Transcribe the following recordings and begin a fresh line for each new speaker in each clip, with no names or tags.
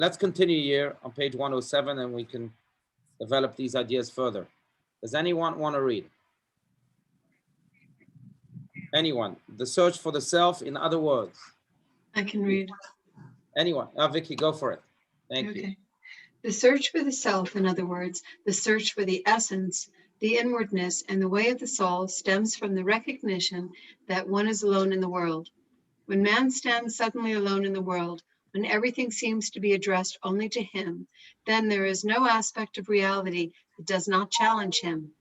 let's continue here on page 107 and we can develop these ideas further. Does anyone want to read? Anyone? The search for the self, in other words.
I can read.
Anyone? Vicky, go for it. Thank you.
The search for the self, in other words, the search for the essence, the inwardness, and the way of the soul stems from the recognition that one is alone in the world. When man stands suddenly alone in the world, when everything seems to be addressed only to him, then there is no aspect of reality that does not challenge him.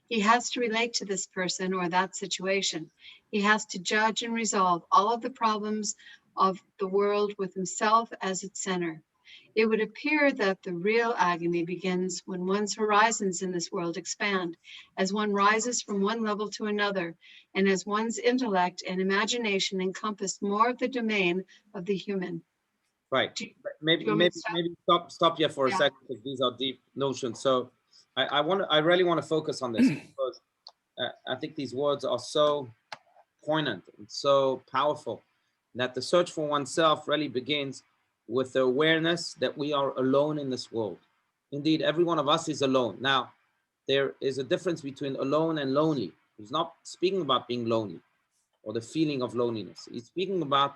He has to relate to this person or that situation. He has to judge and resolve all of the problems of the world with himself as its center. It would appear that the real agony begins when one's horizons in this world expand, as one rises from one level to another, and as one's intellect and imagination encompass more of the domain of the human.
Right. Maybe stop here for a second, because these are deep notions. So I really want to focus on this because I think these words are so poignant and so powerful that the search for oneself really begins with the awareness that we are alone in this world. Indeed, every one of us is alone. Now, there is a difference between alone and lonely. He's not speaking about being lonely or the feeling of loneliness. He's speaking about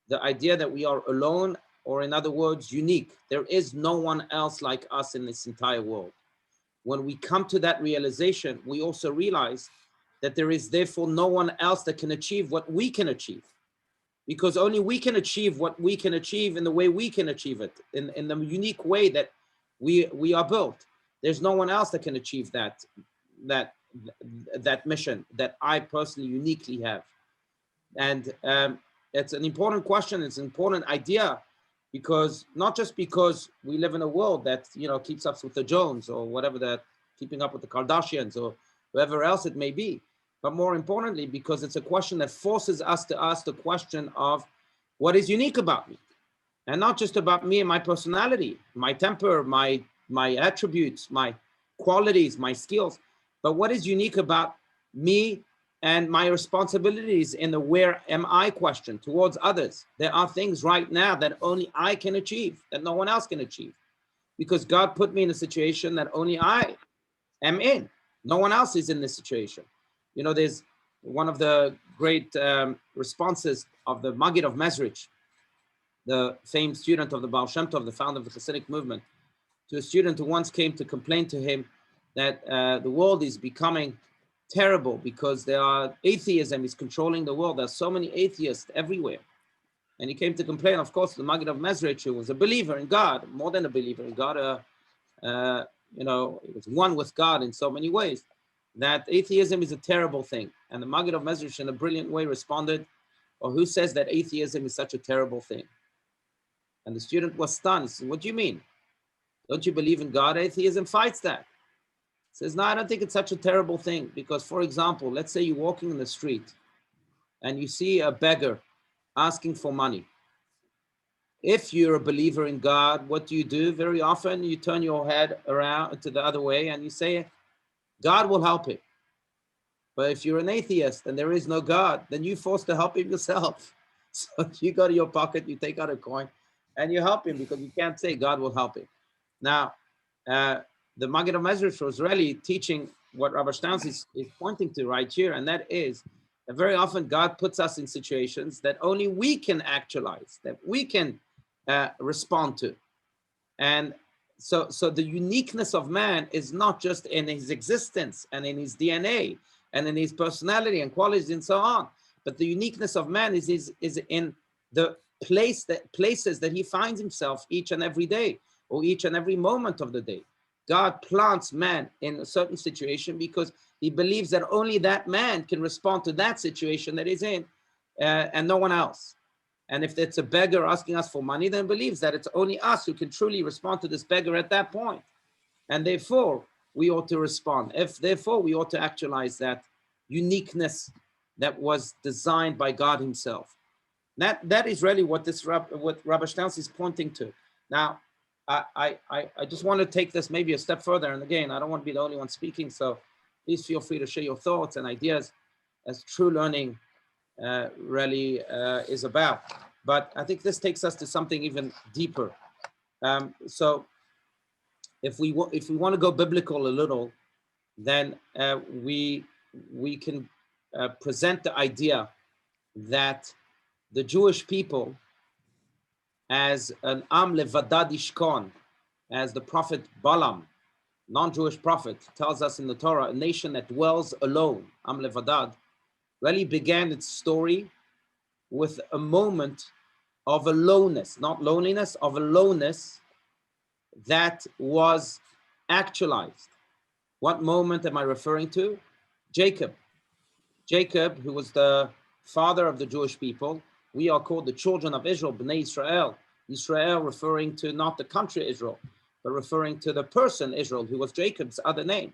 the idea that we are alone, or in other words, unique. There is no one else like us in this entire world. When we come to that realization, we also realize that there is therefore no one else that can achieve what we can achieve. Because only we can achieve what we can achieve in the way we can achieve it, in the unique way that we are built. There's no one else that can achieve that mission that I personally uniquely have. And it's an important question. It's an important idea, because not just because we live in a world that keeps up with the Jones or whatever, that keeping up with the Kardashians or whoever else it may be, but more importantly, because it's a question that forces us to ask the question of what is unique about me, and not just about me and my personality, my temper, my attributes, my qualities, my skills, but what is unique about me and my responsibilities in the where am I question towards others. There are things right now that only I can achieve, that no one else can achieve, because God put me in a situation that only I am in. No one else is in this situation. There's one of the great responses of the Maggid of Mezrich, the famed student of the Baal Shem Tov, the founder of the Hasidic movement, to a student who once came to complain to him that the world is becoming terrible because atheism is controlling the world. There's so many atheists everywhere. And he came to complain, of course, the Maggid of Mezrich, who was a believer in God, more than a believer in God, he was one with God in so many ways, that atheism is a terrible thing. And the Maggid of Mezrich, in a brilliant way, responded, "Or who says that atheism is such a terrible thing?" And the student was stunned. He said, "What do you mean? Don't you believe in God? Atheism fights that." He says, "No, I don't think it's such a terrible thing. Because, for example, let's say you're walking in the street and you see a beggar asking for money. If you're a believer in God, what do? Very often you turn your head around to the other way and you say, God will help him. But if you're an atheist and there is no God, then you're forced to help him yourself. So you go to your pocket, you take out a coin and you help him, because you can't say God will help him." Now, the Maggid of Mezrich was really teaching what Rabbi Steinsaltz is pointing to right here, and that is that very often God puts us in situations that only we can actualize, that we can respond to. And so the uniqueness of man is not just in his existence and in his DNA and in his personality and qualities and so on, but the uniqueness of man is in the places that he finds himself each and every day, or each and every moment of the day. God plants man in a certain situation because he believes that only that man can respond to that situation that he's in, and no one else. And if it's a beggar asking us for money, then believes that it's only us who can truly respond to this beggar at that point. And therefore, we ought to respond. Therefore, we ought to actualize that uniqueness that was designed by God himself. That is really what Rabbi Steinsaltz is pointing to. Now, I just want to take this maybe a step further. And again, I don't want to be the only one speaking, so please feel free to share your thoughts and ideas, as true learning really is about. But I think this takes us to something even deeper. So if we want to go biblical a little, then we can present the idea that the Jewish people, as an am levadad ishkon, as the prophet Balaam, non-Jewish prophet, tells us in the Torah, a nation that dwells alone, am levadad, really began its story with a moment of aloneness, not loneliness, of aloneness that was actualized. What moment am I referring to? Jacob. Jacob, who was the father of the Jewish people. We are called the children of Israel, Bnei Israel. Israel referring to not the country Israel, but referring to the person Israel, who was Jacob's other name,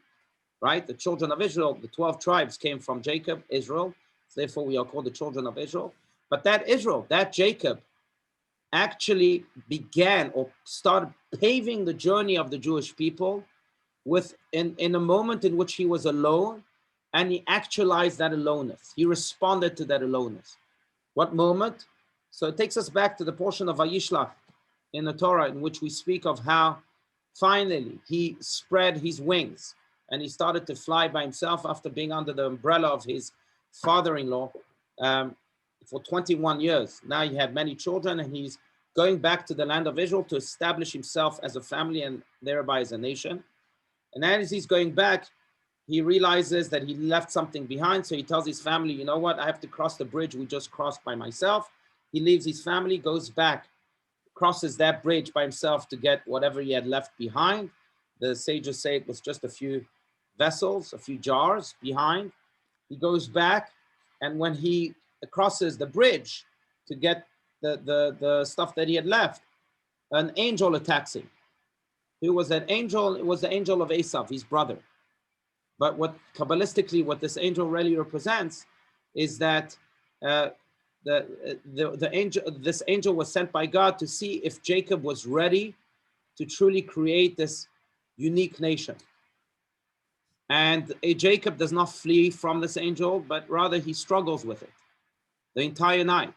right? The children of Israel, the 12 tribes came from Jacob, Israel. So therefore, we are called the children of Israel. But that Israel, that Jacob, actually began or started paving the journey of the Jewish people in a moment in which he was alone, and he actualized that aloneness. He responded to that aloneness. What moment? So it takes us back to the portion of Vayishlach in the Torah, in which we speak of how finally he spread his wings and he started to fly by himself after being under the umbrella of his father-in-law for 21 years. Now he had many children, and he's going back to the land of Israel to establish himself as a family and thereby as a nation. And as he's going back, he realizes that he left something behind. So he tells his family, you know what, I have to cross the bridge we just crossed by myself. He leaves his family, goes back, crosses that bridge by himself to get whatever he had left behind. The sages say it was just a few vessels, a few jars behind. He goes back, and when he crosses the bridge to get the stuff that he had left, an angel attacks him. Who was that angel? It was the angel of Esav, his brother. But what Kabbalistically, what this angel really represents is that this angel was sent by God to see if Jacob was ready to truly create this unique nation. And Jacob does not flee from this angel, but rather he struggles with it the entire night.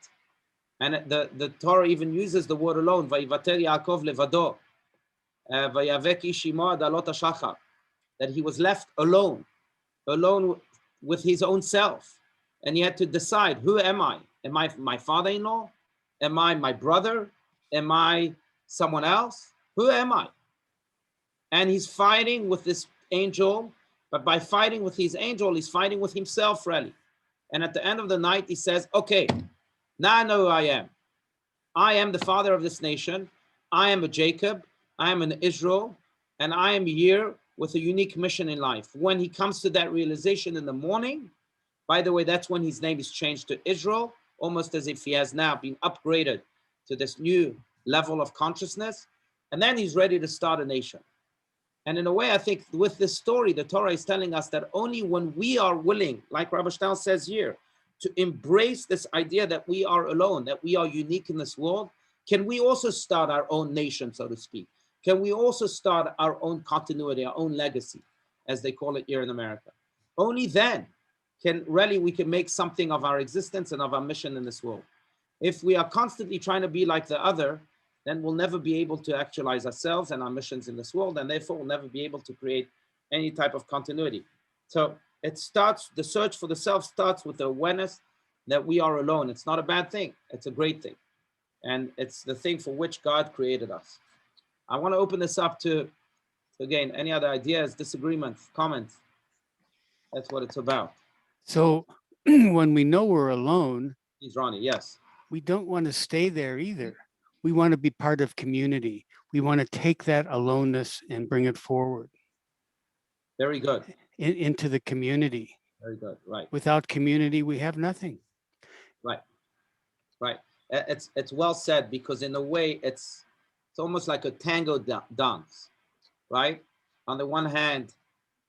And the Torah even uses the word alone, Vayivater Yaakov levado, Vayavek ish imo ad alot hashachar, that he was left alone with his own self. And he had to decide, who am I? Am I my father-in-law? Am I my brother? Am I someone else? Who am I? And he's fighting with this angel, but by fighting with his angel, he's fighting with himself, really. And at the end of the night, he says, okay, now I know who I am. I am the father of this nation. I am a Jacob. I am an Israel. And I am here with a unique mission in life. When he comes to that realization in the morning, by the way, that's when his name is changed to Israel, almost as if he has now been upgraded to this new level of consciousness. And then he's ready to start a nation. And in a way, I think with this story, the Torah is telling us that only when we are willing, like Rabbi Stein says here, to embrace this idea that we are alone, that we are unique in this world, can we also start our own nation, so to speak? Can we also start our own continuity, our own legacy, as they call it here in America? Only then we can make something of our existence and of our mission in this world. If we are constantly trying to be like the other, then we'll never be able to actualize ourselves and our missions in this world, and therefore we'll never be able to create any type of continuity. So the search for the self starts with the awareness that we are alone. It's not a bad thing, it's a great thing. And it's the thing for which God created us. I want to open this up to again, any other ideas, disagreements, comments. That's what it's about.
So when we know we're alone,
He's Ronnie, yes.
We don't want to stay there either. We want to be part of community. We want to take that aloneness and bring it forward.
Very good.
Into the community.
Very good, right.
Without community, we have nothing.
Right, right. It's well said, because in a way, it's almost like a tango dance, right? On the one hand,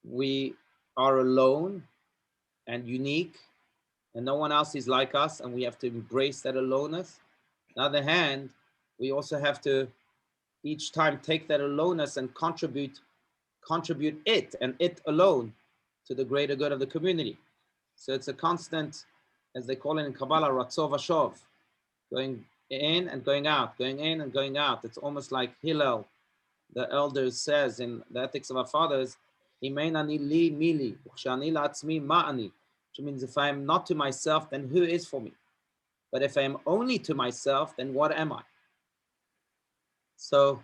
we are alone and unique, and no one else is like us, and we have to embrace that aloneness. On the other hand, we also have to each time take that aloneness and contribute it and it alone to the greater good of the community. So it's a constant, as they call it in Kabbalah, ratzov vashov, going in and going out, going in and going out. It's almost like Hillel, the elder, says in the Ethics of Our Fathers, which means if I am not to myself, then who is for me? But if I am only to myself, then what am I? So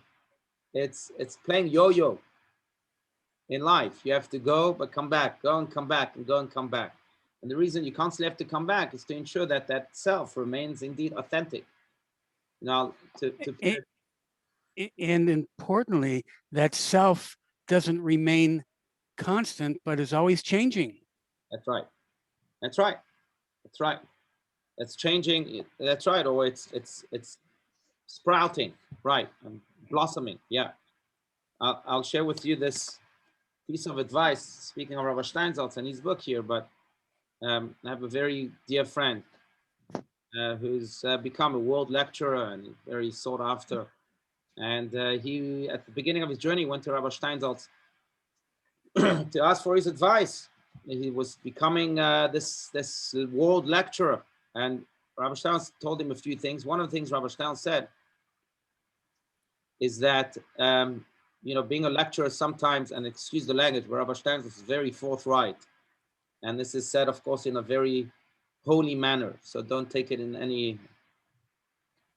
it's playing yo-yo in life. You have to go, but come back, go and come back, and go and come back. And the reason you constantly have to come back is to ensure that that self remains indeed authentic. Now,
and importantly, that self doesn't remain constant, but is always changing.
That's right. That's right. That's right. It's changing. That's right. Or it's sprouting. Right. And blossoming. Yeah. I'll share with you this piece of advice. Speaking of Rabbi Steinsaltz and his book here, but I have a very dear friend who's become a world lecturer and very sought after. And he, at the beginning of his journey, went to Rabbi Steinsaltz to ask for his advice. He was becoming this world lecturer, and Rabbi Steinsaltz told him a few things. One of the things Rabbi Steinsaltz said is that being a lecturer sometimes, and excuse the language, but Rabbi Steinsaltz is very forthright, and this is said, of course, in a very holy manner. So don't take it in any.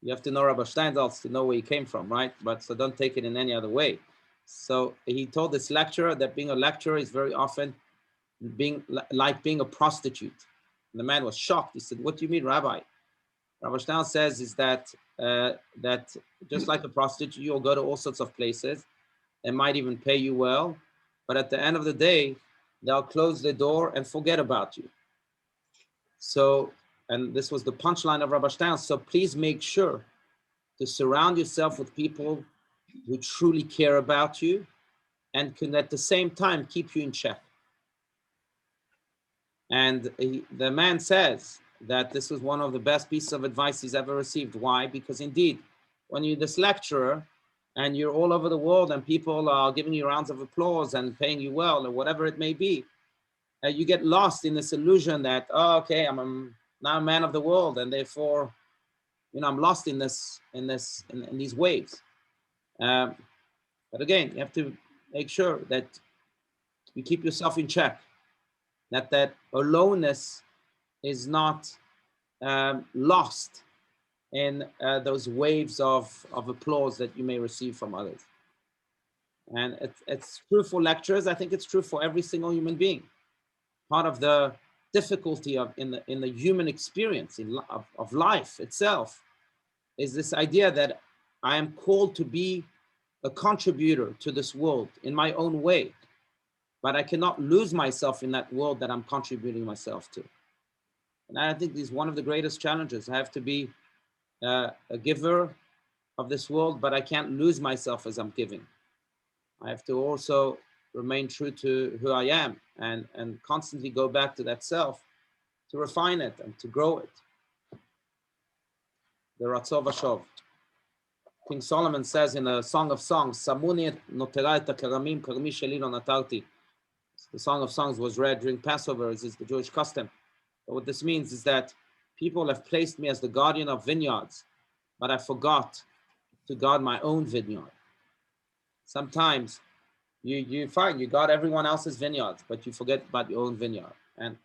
You have to know Rabbi Steinsaltz to know where he came from, right? But so don't take it in any other way. So he told this lecturer that being a lecturer is very often being a prostitute. And the man was shocked. He said, "What do you mean, Rabbi?" Rabbi Steinsaltz says is that that just like a prostitute, you'll go to all sorts of places. They might even pay you well, but at the end of the day, they'll close the door and forget about you. So, and this was the punchline of Rabbi Steinsaltz. So please make sure to surround yourself with people who truly care about you and can at the same time keep you in check. And the man says that this was one of the best pieces of advice he's ever received. Why? Because indeed, when you're this lecturer and you're all over the world and people are giving you rounds of applause and paying you well or whatever it may be, you get lost in this illusion that, oh, okay, I'm now a man of the world, and therefore, I'm lost in these waves. But again, you have to make sure that you keep yourself in check, that aloneness is not lost in those waves of applause that you may receive from others. And it's true for lecturers. I think it's true for every single human being. Part of the difficulty in the human experience of life itself is this idea that I am called to be a contributor to this world in my own way, but I cannot lose myself in that world that I'm contributing myself to. And I think this is one of the greatest challenges. I have to be a giver of this world, but I can't lose myself as I'm giving. I have to also remain true to who I am and constantly go back to that self to refine it and to grow it. The Ratzov Vashov. King Solomon says in a Song of Songs, Samuni notera et hakaramim karmi sheli lo natarti. The Song of Songs was read during Passover, as is the Jewish custom. But what this means is that people have placed me as the guardian of vineyards, but I forgot to guard my own vineyard. Sometimes you find you guard everyone else's vineyards, but you forget about your own vineyard. And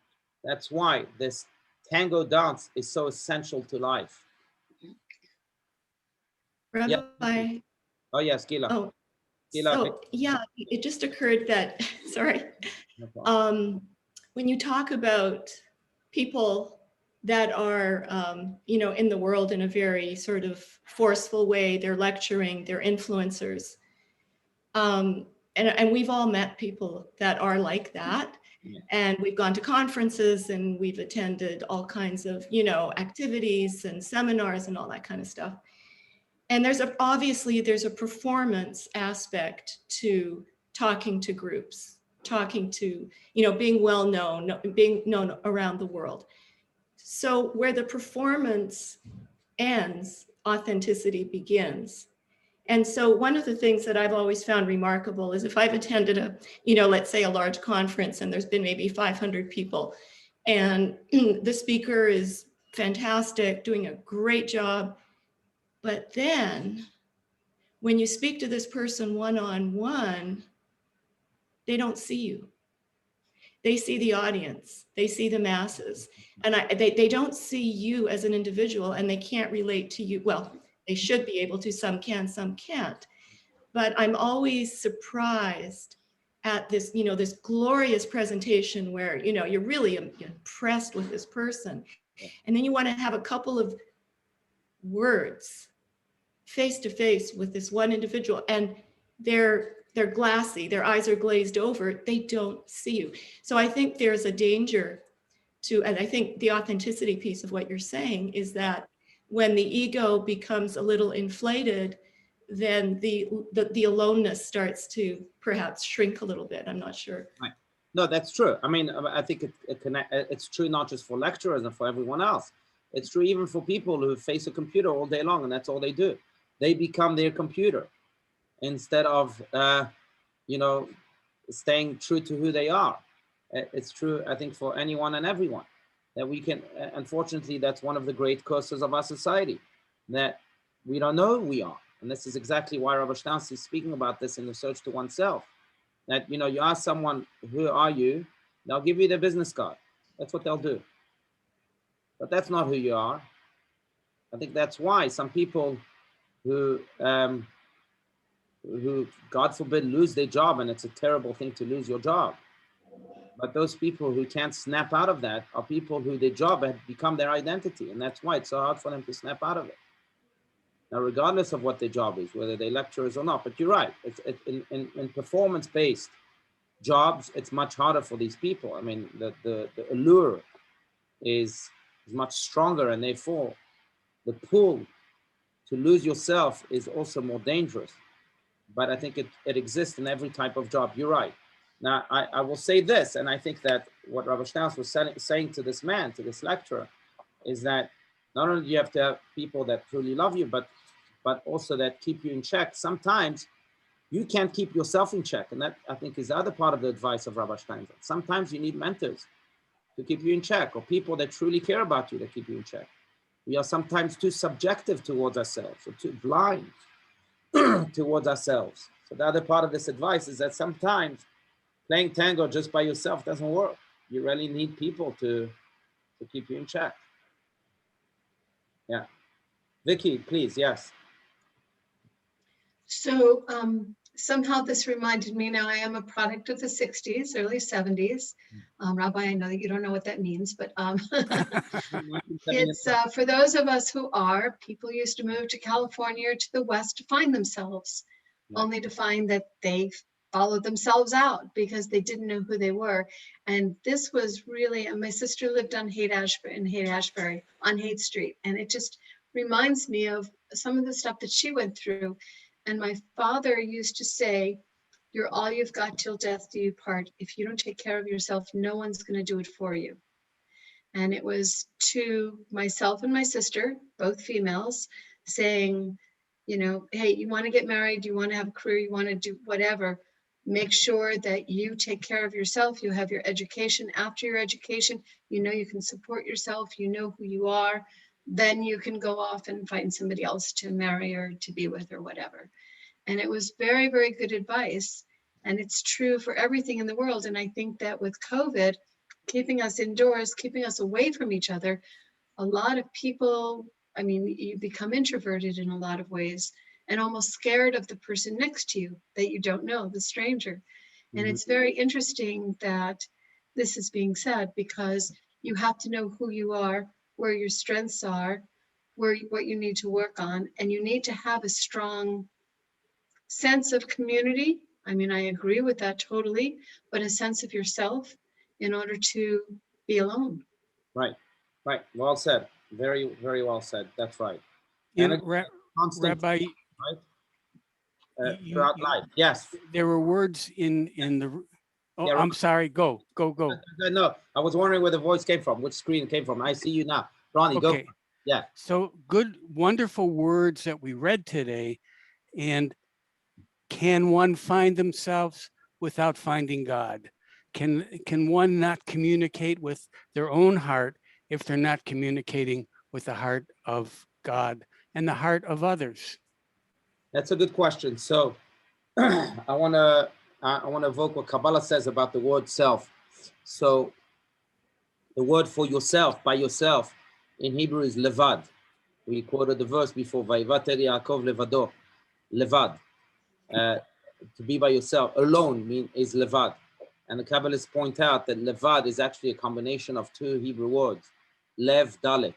that's why this tango dance is so essential to life.
Rabbi.
Yeah. Oh, yes, Gila.
Oh,
Gila,
so yeah, it just occurred that, sorry, when you talk about people that are, in the world in a very sort of forceful way, they're lecturing, they're influencers. And we've all met people that are like that. Yeah. And we've gone to conferences and we've attended all kinds of, activities and seminars and all that kind of stuff. And obviously there's a performance aspect to talking to groups, talking to, being well known, being known around the world. So where the performance ends, authenticity begins. And so one of the things that I've always found remarkable is if I've attended let's say a large conference and there's been maybe 500 people and the speaker is fantastic, doing a great job. But then when you speak to this person one-on-one, they don't see you. They see the audience, they see the masses, and they don't see you as an individual, and they can't relate to you. Well, they should be able to, some can, some can't. But I'm always surprised at this, this glorious presentation where, you're really impressed with this person. And then you want to have a couple of words face to face with this one individual, and they're glassy, their eyes are glazed over, they don't see you. So I think there's a danger to, and I think the authenticity piece of what you're saying is that when the ego becomes a little inflated, then the aloneness starts to perhaps shrink a little bit. I'm not sure.
Right. No, that's true. I mean, I think it's true not just for lecturers and for everyone else. It's true even for people who face a computer all day long and that's all they do. They become their computer instead of, staying true to who they are. It's true, I think, for anyone and everyone that we can, unfortunately, that's one of the great curses of our society, that we don't know who we are. And this is exactly why Rabbi Steinsaltz is speaking about this in the search to oneself. That, you ask someone, who are you? They'll give you their business card. That's what they'll do. But that's not who you are. I think that's why some people who, God forbid, lose their job, and it's a terrible thing to lose your job. But those people who can't snap out of that are people who their job had become their identity. And that's why it's so hard for them to snap out of it. Now, regardless of what their job is, whether they're lecturers or not, but you're right, in performance-based jobs, it's much harder for these people. I mean, the allure is much stronger, and therefore the pull to lose yourself is also more dangerous. But I think it exists in every type of job. You're right. Now, I will say this, and I think that what Rabbi Steinsaltz was saying to this man, to this lecturer, is that not only do you have to have people that truly love you, but also that keep you in check. Sometimes you can't keep yourself in check. And that, I think, is the other part of the advice of Rabbi Steinsaltz. Sometimes you need mentors to keep you in check, or people that truly care about you to keep you in check. We are sometimes too subjective towards ourselves, or too blind towards ourselves. So the other part of this advice is that sometimes playing tango just by yourself doesn't work. You really need people to keep you in check. Yeah. Vicky, please, yes.
So somehow this reminded me, now I am a product of the 60s, early 70s. Rabbi, I know that you don't know what that means, but it's for those of us who are, people used to move to California or to the West to find themselves, only to find that they followed themselves out because they didn't know who they were. And this was really, and my sister lived on Haight-Ashbury on Haight Street. And it just reminds me of some of the stuff that she went through. And my father used to say, you're all you've got till death do you part. If you don't take care of yourself, no one's going to do it for you. And it was to myself and my sister, both females, saying, hey, you want to get married, you want to have a career, you want to do whatever, make sure that you take care of yourself, you have your education. After your education, you can support yourself, you know who you are, then you can go off and find somebody else to marry or to be with or whatever. And it was very, very good advice. And it's true for everything in the world. And I think that with COVID, keeping us indoors, keeping us away from each other, a lot of people, you become introverted in a lot of ways and almost scared of the person next to you that you don't know, the stranger. And it's very interesting that this is being said, because you have to know who you are, where your strengths are, what you need to work on, and you need to have a strong sense of community. I agree with that totally, but a sense of yourself in order to be alone.
Right. Well said. Very, very well said. That's right.
And
constant,
Rabbi,
right? Throughout life. Yes.
There were words in the. Oh, yeah, I'm sorry. Go.
No, I was wondering where the voice came from, which screen it came from. I see you now. Ronnie, okay. Go. Yeah.
So good, wonderful words that we read today. And can one find themselves without finding God? Can one not communicate with their own heart if they're not communicating with the heart of God and the heart of others?
That's a good question. So I want to evoke what Kabbalah says about the word self. So the word for yourself, by yourself, in Hebrew is levad. We quoted the verse before, Vayivater Yaakov levado, levad. To be by yourself, alone is levad. And the Kabbalists point out that levad is actually a combination of two Hebrew words, lev, dalit.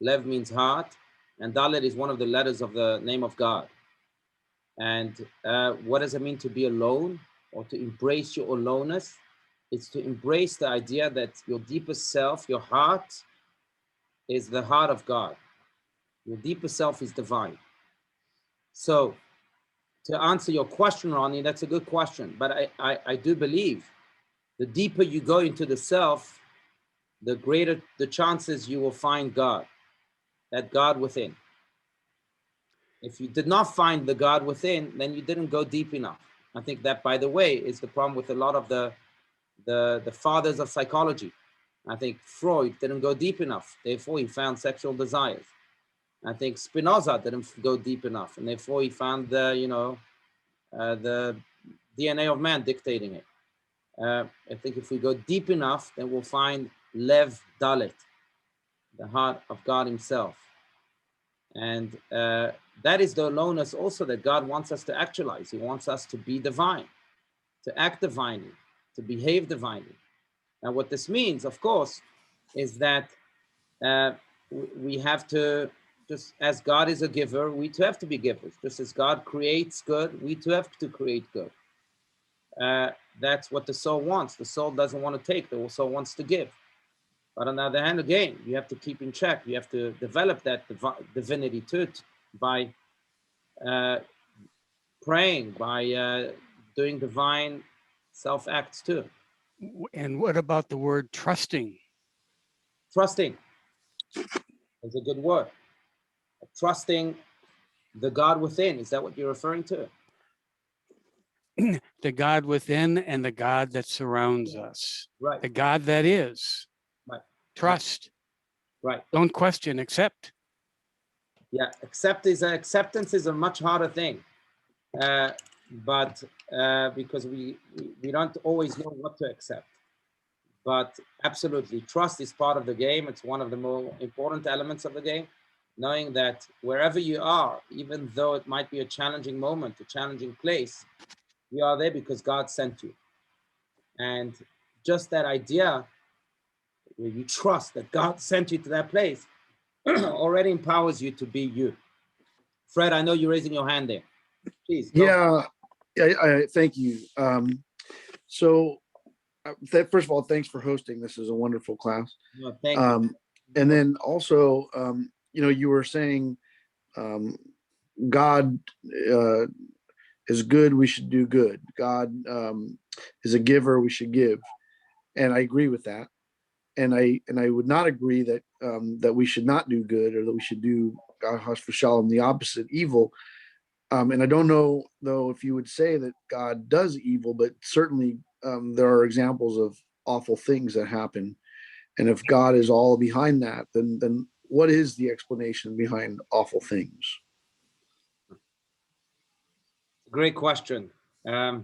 Lev means heart, and dalit is one of the letters of the name of God. And what does it mean to be alone or to embrace your aloneness? It's to embrace the idea that your deepest self, your heart, is the heart of God. Your deepest self is divine. So to answer your question, Ronnie, that's a good question. But I do believe the deeper you go into the self, the greater the chances you will find God, that God within. If you did not find the God within, then you didn't go deep enough. I think that, by the way, is the problem with a lot of the fathers of psychology. I think Freud didn't go deep enough, therefore he found sexual desires. I think Spinoza didn't go deep enough, and therefore he found the DNA of man dictating it. I think if we go deep enough, then we'll find Lev Dalit, the heart of God himself. And that is the aloneness also that God wants us to actualize. He wants us to be divine, to act divinely, to behave divinely. Now, what this means, of course, is that we have to, just as God is a giver, we too have to be givers. Just as God creates good, we too have to create good. That's what the soul wants. The soul doesn't want to take, the soul wants to give. But on the other hand, again, you have to keep in check. You have to develop that divinity too by praying, by doing divine self-acts too.
And what about the word trusting?
Trusting is a good word. Trusting the God within, is that what you're referring to?
The God within and the God that surrounds us.
Right.
The God that is.
Right.
Trust.
Right.
Don't question, accept.
Yeah, acceptance is a much harder thing. But because we don't always know what to accept. But absolutely, trust is part of the game. It's one of the more important elements of the game. Knowing that wherever you are, even though it might be a challenging moment, a challenging place, you are there because God sent you. And just that idea, where you trust that God sent you to that place, already empowers you to be you. Fred, I know you're raising your hand there. Please.
Yeah, I thank you. So first of all, thanks for hosting. This is a wonderful class.
No, thank you.
And then also, you were saying God is good, we should do good. God is a giver, we should give. And I agree with that. And I would not agree that that we should not do good, or that we should do the opposite, evil. And I don't know, though, if you would say that God does evil, but certainly there are examples of awful things that happen. And if God is all behind that, then what is the explanation behind awful things?
Great question. I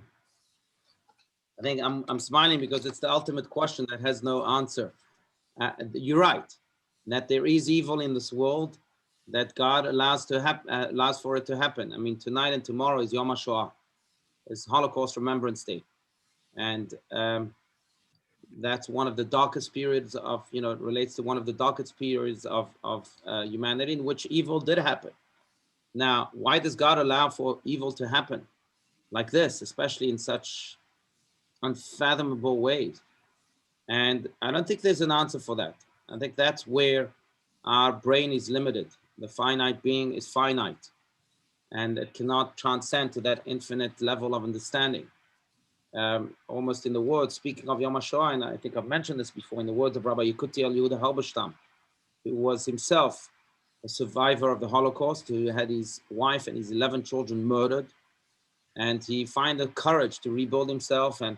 think I'm smiling because it's the ultimate question that has no answer. You're right, that there is evil in this world that God allows for it to happen. I mean, tonight and tomorrow is Yom HaShoah, it's Holocaust Remembrance Day, and that's one of the darkest periods of, it relates to one of the darkest periods of humanity in which evil did happen. Now, why does God allow for evil to happen like this, especially in such unfathomable ways? And I don't think there's an answer for that. I think that's where our brain is limited. The finite being is finite, and it cannot transcend to that infinite level of understanding. Almost in the words, speaking of Yom HaShoah, and I think I've mentioned this before, in the words of Rabbi Yehuda Halberstam, who was himself a survivor of the Holocaust, who had his wife and his 11 children murdered, and he found the courage to rebuild himself and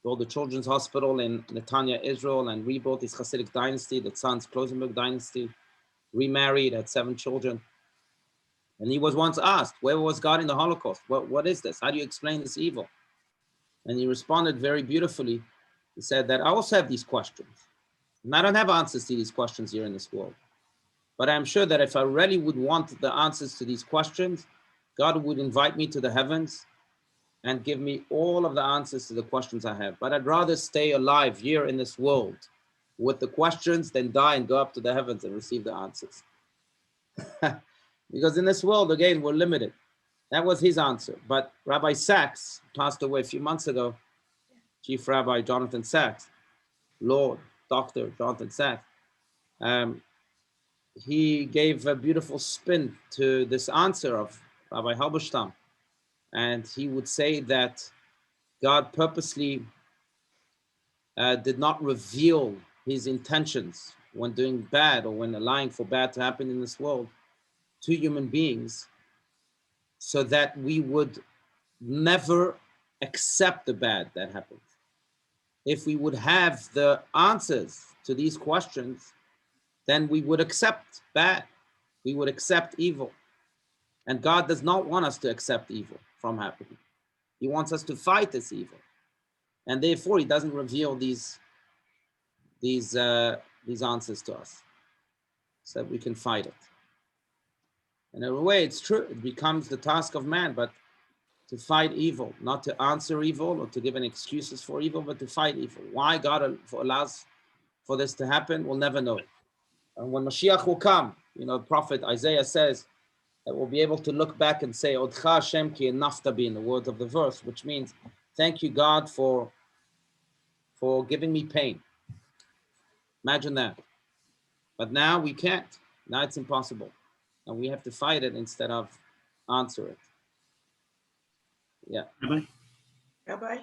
built the Children's Hospital in Netanya, Israel, and rebuilt his Hasidic dynasty, the Tzanz Klosenberg dynasty, remarried, had 7 children. And he was once asked, where was God in the Holocaust? What is this? How do you explain this evil? And he responded very beautifully. He said that I also have these questions. And I don't have answers to these questions here in this world. But I'm sure that if I really would want the answers to these questions, God would invite me to the heavens and give me all of the answers to the questions I have. But I'd rather stay alive here in this world with the questions than die and go up to the heavens and receive the answers. Because in this world, again, we're limited. That was his answer. But Rabbi Sachs passed away a few months ago, Chief Rabbi Jonathan Sachs, Lord, Dr. Jonathan Sachs. He gave a beautiful spin to this answer of Rabbi Halberstam. And he would say that God purposely did not reveal his intentions when doing bad or when allowing for bad to happen in this world to human beings, so that we would never accept the bad that happens. If we would have the answers to these questions, then we would accept bad. We would accept evil. And God does not want us to accept evil from happening. He wants us to fight this evil. And therefore, he doesn't reveal these answers to us so that we can fight it. And in a way, it's true. It becomes the task of man, but to fight evil, not to answer evil or to give any excuses for evil, but to fight evil. Why God allows for this to happen, we'll never know. And when Mashiach will come, the prophet Isaiah says that we'll be able to look back and say, Odcha Hashem ki enafta bi, in the words of the verse, which means, thank you, God, for giving me pain. Imagine that. But now we can't. Now it's impossible. And we have to fight it instead of answer it. Yeah.
Rabbi?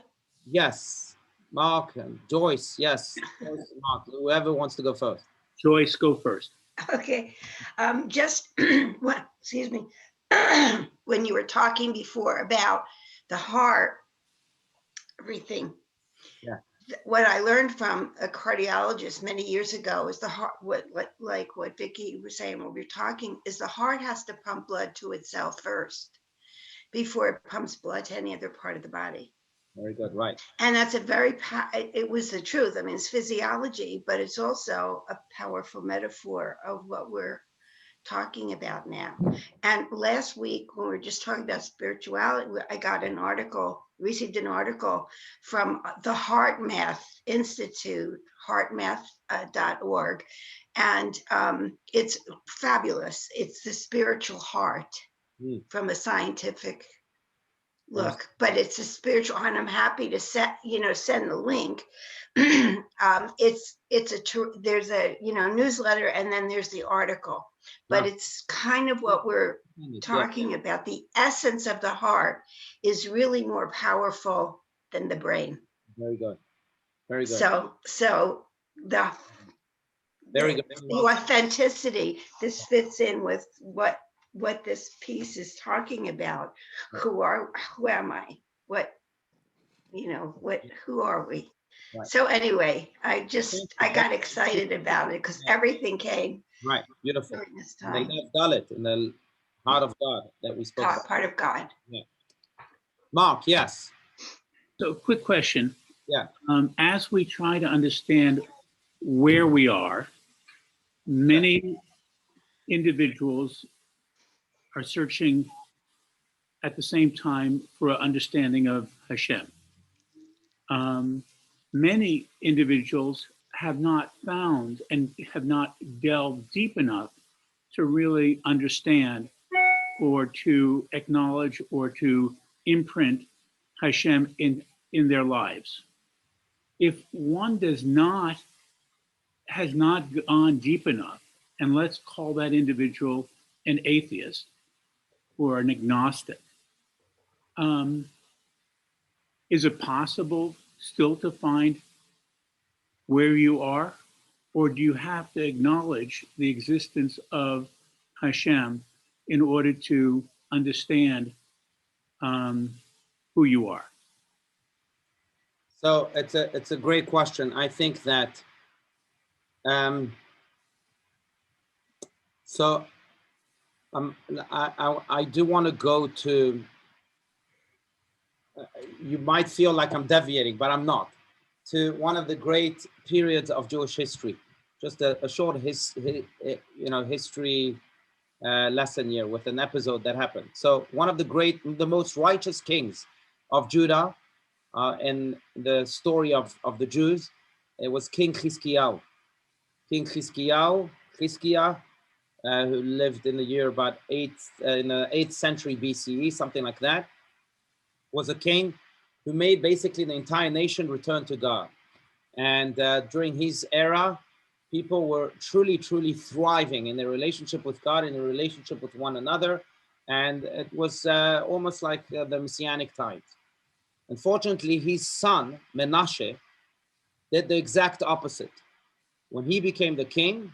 Yes. Mark and Joyce, yes. Joyce and Mark, whoever wants to go first.
Joyce, go first.
Okay. Just, excuse me, when you were talking before about the heart, everything.
Yeah.
What I learned from a cardiologist many years ago is the heart, like what Vicky was saying when we were talking, is the heart has to pump blood to itself first before it pumps blood to any other part of the body.
Very good, right.
And that's it was the truth. I mean, it's physiology, but it's also a powerful metaphor of what we're talking about now. And last week, when we were just talking about spirituality, I got received an article from the Heart Math Institute, heartmath.org. And it's fabulous. It's the spiritual heart from a scientific look, but it's a spiritual, and I'm happy to send the link. There's a newsletter, and then there's the article, but it's kind of what we're talking about. The essence of the heart is really more powerful than the brain.
Very good. Very good.
So the
very good.
The authenticity, this fits in with what this piece is talking about. Who am I? Who are we? Right. So anyway, I got excited about it because everything came
right. Beautiful.
during this time.
They have dalit in the heart of God that we spoke about.
Part of God.
Yeah. Mark, yes.
So quick question.
Yeah.
As we try to understand where we are, many individuals are searching at the same time for an understanding of Hashem. Many individuals have not found and have not delved deep enough to really understand or to acknowledge or to imprint Hashem in their lives. If one has not gone deep enough, and let's call that individual an atheist or an agnostic, is it possible still to find where you are? Or do you have to acknowledge the existence of Hashem in order to understand who you are?
So it's a great question. I think that so I do want to go to, you might feel like I'm deviating, but I'm not, to one of the great periods of Jewish history. Just a short history lesson here with an episode that happened. So one of the most righteous kings of Judah in the story of the Jews, it was King Chizkiyahu. King Chizkiah, who lived in the year about in the 8th century BCE, something like that, was a king who made basically the entire nation return to God. And during his era, people were truly, truly thriving in their relationship with God, in their relationship with one another. And it was almost like the Messianic times. Unfortunately, his son, Menashe, did the exact opposite. When he became the king,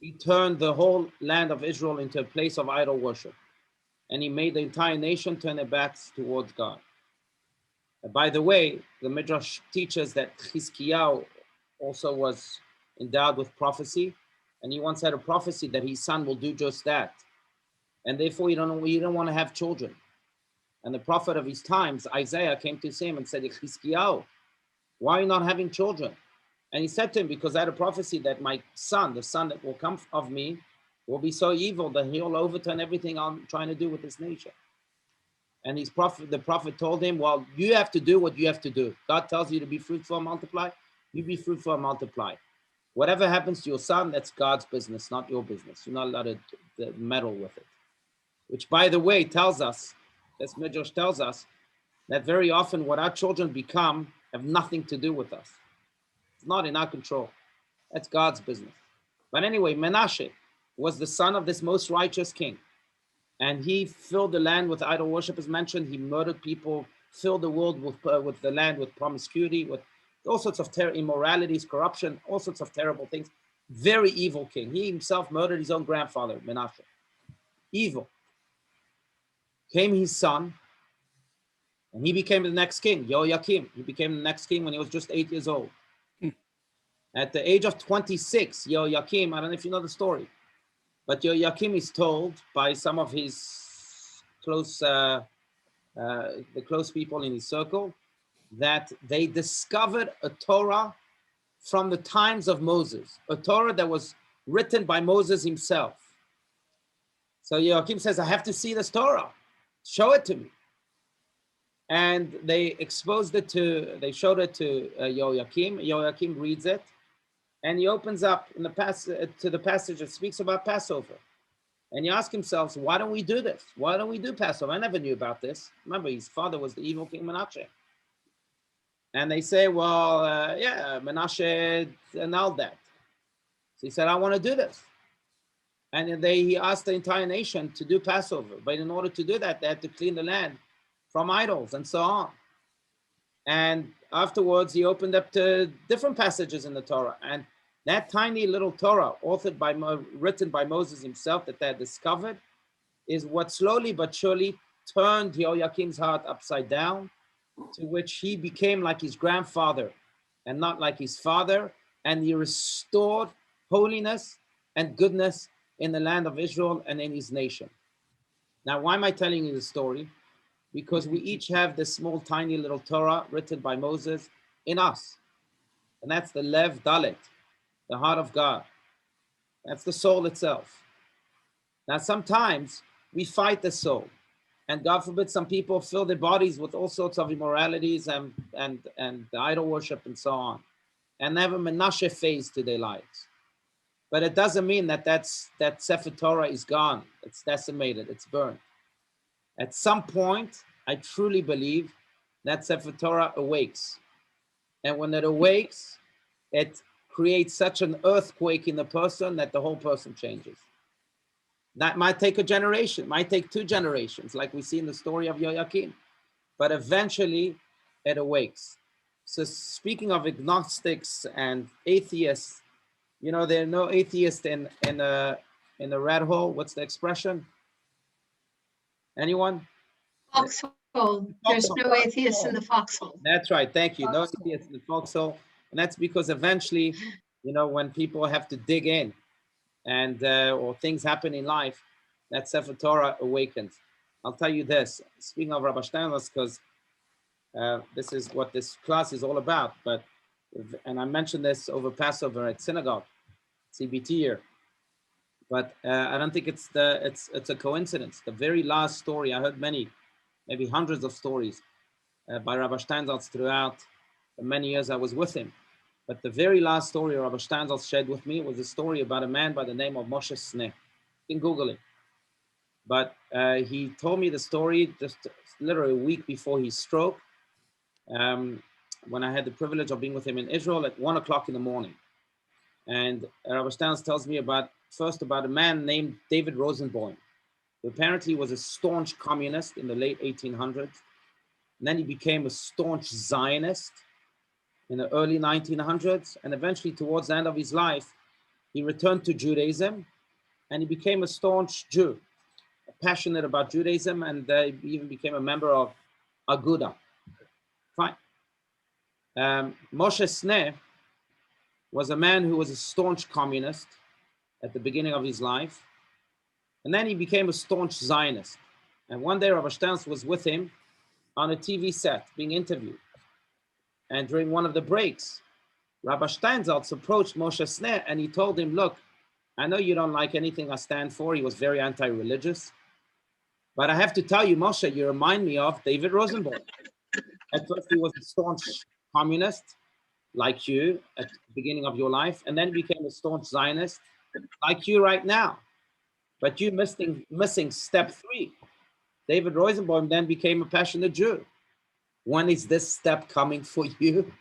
he turned the whole land of Israel into a place of idol worship. And he made the entire nation turn their backs towards God. And by the way, the Midrash teaches that Chizkiyahu also was endowed with prophecy. And he once had a prophecy that his son will do just that. And therefore, you don't want to have children. And the prophet of his times, Isaiah, came to him and said, Chizkiyahu, why are you not having children? And he said to him, because I had a prophecy that my son, the son that will come of me, will be so evil that he'll overturn everything I'm trying to do with this nation. And the prophet told him, well, you have to do what you have to do. God tells you to be fruitful and multiply. You be fruitful and multiply. Whatever happens to your son, that's God's business, not your business. You're not allowed to meddle with it. Which, by the way, tells us, as Midrash tells us, that very often what our children become have nothing to do with us. It's not in our control. That's God's business. But anyway, Menashe was the son of this most righteous king. And he filled the land with idol worship, as mentioned. He murdered people, filled the world with the land with promiscuity, with all sorts of immoralities, corruption, all sorts of terrible things. Very evil king. He himself murdered his own grandfather, Menashe. Evil. Came his son, and he became the next king, Yehoiakim. He became the next king when he was just 8 years old. At the age of 26, Yehoiakim, I don't know if you know the story, but Yehoiakim is told by some of his close, the close people in his circle, that they discovered a Torah from the times of Moses, a Torah that was written by Moses himself. So Yehoiakim says, I have to see this Torah. Show it to me. And they showed it to Yehoiakim. Yehoiakim reads it. And he opens up in the to the passage that speaks about Passover. And he asks himself, why don't we do this? Why don't we do Passover? I never knew about this. Remember, his father was the evil king Menashe. And they say, well, yeah, Menashe annulled that. So he said, I want to do this. And he asked the entire nation to do Passover. But in order to do that, they had to clean the land from idols and so on. And afterwards, he opened up to different passages in the Torah. And that tiny little Torah, written by Moses himself, that they had discovered, is what slowly but surely turned Yehoiakim's heart upside down, to which he became like his grandfather and not like his father. And he restored holiness and goodness in the land of Israel and in his nation. Now, why am I telling you this story? Because we each have this small, tiny little Torah written by Moses in us. And that's the Lev Dalit, the heart of God. That's the soul itself. Now, sometimes we fight the soul. And God forbid, some people fill their bodies with all sorts of immoralities and idol worship and so on. And they have a Menashe phase to their lives. But it doesn't mean that Sefer Torah is gone. It's decimated, it's burned. At some point, I truly believe that Sefer Torah awakes. And when it awakes, it creates such an earthquake in the person that the whole person changes. That might take a generation, might take 2 generations, like we see in the story of Yehoiakim. But eventually, it awakes. So speaking of agnostics and atheists, you know, there are no atheists in a rat hole. What's the expression? Anyone?
Foxhole. There's no atheists in the foxhole.
That's right. Thank you. No
Foxhole.
atheists in the foxhole. And that's because eventually, you know, when people have to dig in and or things happen in life, that Sefer Torah awakened. I'll tell you this, speaking of Rabbi Steinsaltz, because this is what this class is all about, and I mentioned this over Passover at synagogue, CBT year, but I don't think it's a coincidence. The very last story, I heard many, maybe hundreds of stories by Rabbi Steinsaltz throughout the many years I was with him. But the very last story Rabbi Steinsaltz shared with me was a story about a man by the name of Moshe Sneh. You can Google it. But he told me the story just literally a week before his stroke, when I had the privilege of being with him in Israel at 1 o'clock in the morning. And Rabbi Steinsaltz tells me about a man named David Rosenbaum, who apparently was a staunch communist in the late 1800s. And then he became a staunch Zionist in the early 1900s. And eventually, towards the end of his life, he returned to Judaism and he became a staunch Jew, passionate about Judaism, and he even became a member of Aguda. Fine. Moshe Sneh was a man who was a staunch communist at the beginning of his life. And then he became a staunch Zionist. And one day Rabbi Steinsaltz was with him on a TV set being interviewed. And during one of the breaks, Rabbi Steinsaltz approached Moshe Sneh and he told him, look, I know you don't like anything I stand for. He was very anti-religious. But I have to tell you, Moshe, you remind me of David Rosenbaum. At first he was a staunch communist, like you at the beginning of your life, and then became a staunch Zionist, like you right now. But you missing step 3. David Rosenbaum then became a passionate Jew. When is this step coming for you?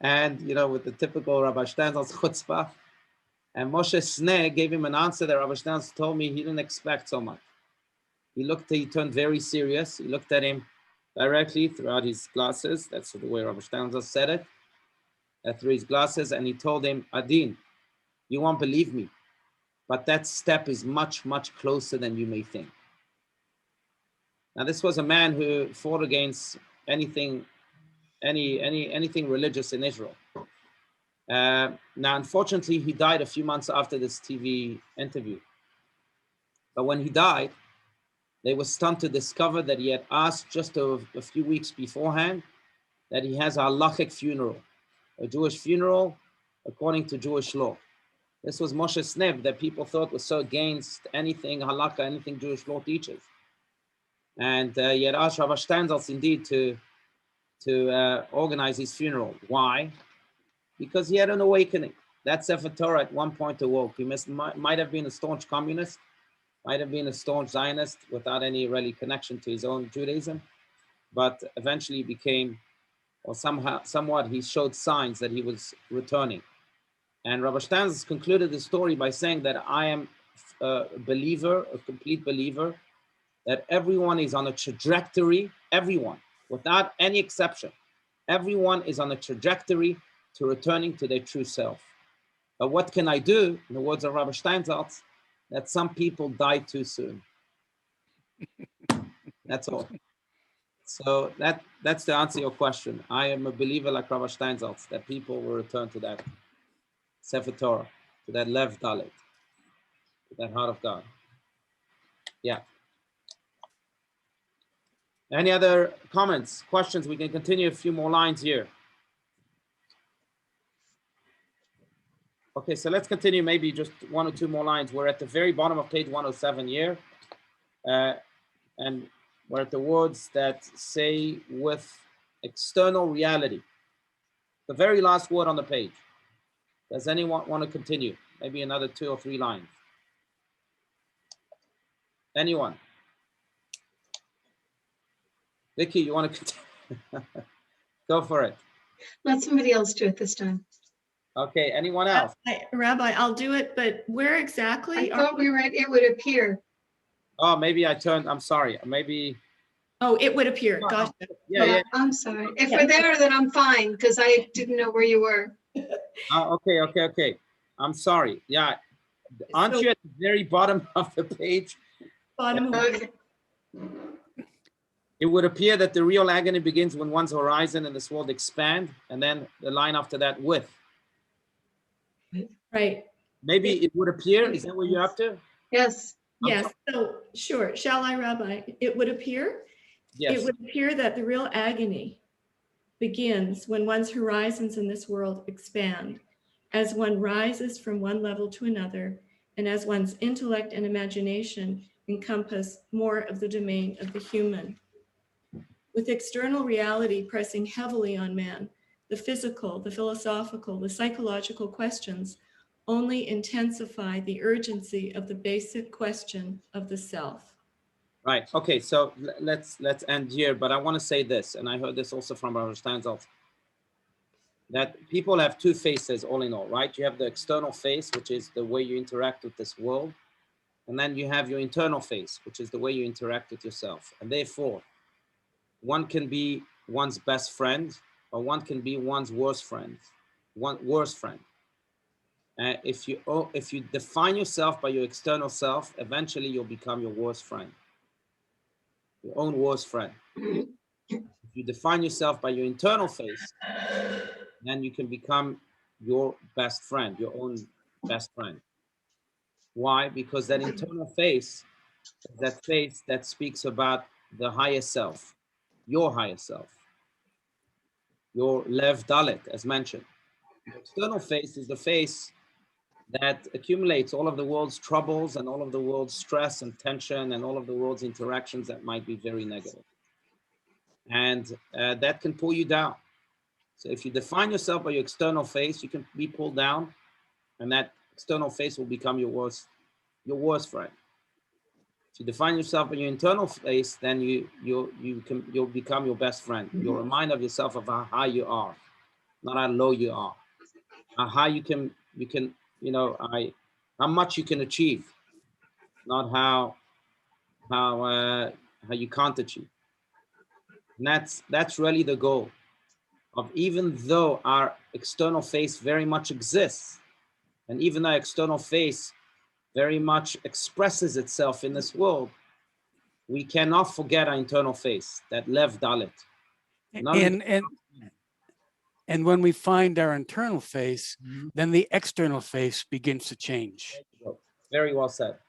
And, you know, with the typical Rabbi Steinsaltz chutzpah, and Moshe Sneh gave him an answer that Rabbi Steinsaltz told me he didn't expect so much. He turned very serious. He looked at him directly throughout his glasses. That's the way Rabbi Steinsaltz said it, through his glasses. And he told him, Adin, you won't believe me, but that step is much, much closer than you may think. Now, this was a man who fought against anything religious in Israel. Now, unfortunately, he died a few months after this TV interview. But when he died, they were stunned to discover that he had asked just a few weeks beforehand that he has a halachic funeral, a Jewish funeral according to Jewish law. This was Moshe Sneh that people thought was so against anything halakha, anything Jewish law teaches. And he had asked Rabbi Steinsaltz indeed to organize his funeral. Why? Because he had an awakening. That Sefer Torah at one point awoke. He might have been a staunch communist, might have been a staunch Zionist without any really connection to his own Judaism, but eventually became, or somewhat he showed signs that he was returning. And Rabbi Steinsaltz concluded the story by saying that I am a believer, a complete believer, that everyone is on a trajectory, everyone, without any exception, everyone is on a trajectory to returning to their true self. But what can I do, in the words of Rabbi Steinsaltz, that some people die too soon. That's all. So that's to answer your question. I am a believer like Rabbi Steinsaltz, that people will return to that Sefer Torah, to that Lev Dalit, to that heart of God. Yeah. Any other comments, questions? We can continue a few more lines here. Okay, so let's continue maybe just 1 or 2 more lines. We're at the very bottom of page 107 here. And we're at the words that say with external reality. The very last word on the page. Does anyone want to continue? Maybe another 2 or 3 lines. Anyone? Vicky, you want to continue? Go for it.
Let somebody else do it this time.
Okay, anyone else?
Rabbi, I'll do it, but where exactly?
I thought we were at, it would appear.
Oh, maybe I turned, I'm sorry, maybe.
Oh, it would appear, gotcha.
Yeah.
I'm sorry. If we're there, then I'm fine, because I didn't know where you were.
Okay. I'm sorry. Yeah. Aren't you at the very bottom of the page?
Bottom of
Okay.
It would appear that the real agony begins when one's horizon in this world expand, and then the line after that with.
Right.
Maybe it would appear, is that what you're up to?
Yes.
Yes, so sure. Shall I, Rabbi? It would appear,
Yes.
it would appear that the real agony begins when one's horizons in this world expand, as one rises from one level to another, and as one's intellect and imagination encompass more of the domain of the human. With external reality pressing heavily on man, the physical, the philosophical, the psychological questions only intensify the urgency of the basic question of the self.
Right. Okay. So let's end here. But I want to say this, and I heard this also from Rabbi Steinsaltz, that people have two faces all in all, right? You have the external face, which is the way you interact with this world. And then you have your internal face, which is the way you interact with yourself. And therefore, one can be one's best friend, or one can be one's worst friend, worst friend. If you define yourself by your external self, eventually you'll become your worst friend, your own worst friend. If you define yourself by your internal face, then you can become your best friend, your own best friend. Why? Because that internal face is that face that speaks about the higher self, your higher self, your lev dalit, as mentioned. The external face is the face that accumulates all of the world's troubles and all of the world's stress and tension and all of the world's interactions that might be very negative. And that can pull you down. So if you define yourself by your external face, you can be pulled down, and that external face will become your worst friend. If you define yourself by your internal face, then you'll become your best friend. You'll remind of yourself of how high you are, not how low you are. How high you can, how much you can achieve, not how you can't achieve. And that's really the goal of, even though our external face very much exists, and even our external face very much expresses itself in this world, we cannot forget our internal face, that lev dalit.
And when we find our internal face, then the external face begins to change.
Very well said.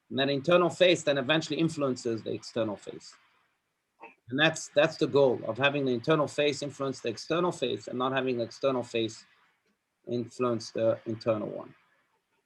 And that internal face then eventually influences the external face. And that's the goal of having the internal face influence the external face, and not having the external face influence the internal one.